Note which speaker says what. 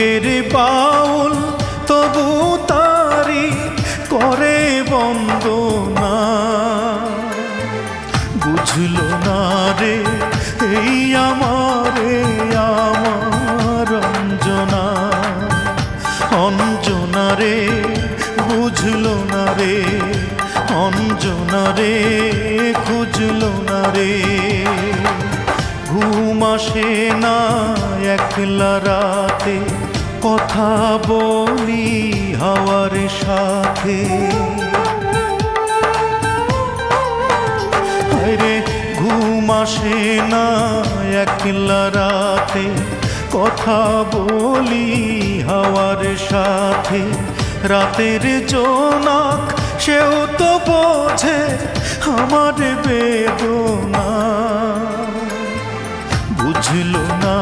Speaker 1: বুকের বাউল তবু তারি করে বন্দনা। বুঝলো না রে এই আমারে আমার অঞ্জনা, অঞ্জনা রে বুঝলো না রে, অঞ্জনা রে খুঁজলো না রে। ঘুম আসে না একলা রাতে, কথা বলি হাওয়ার সাথে। আরে ঘুম আসে না একলা রাতে, কথা বলি হাওয়ার সাথে। রাতের জোনাক সেও তো বোঝে আমার বেদনা, বুঝলো না।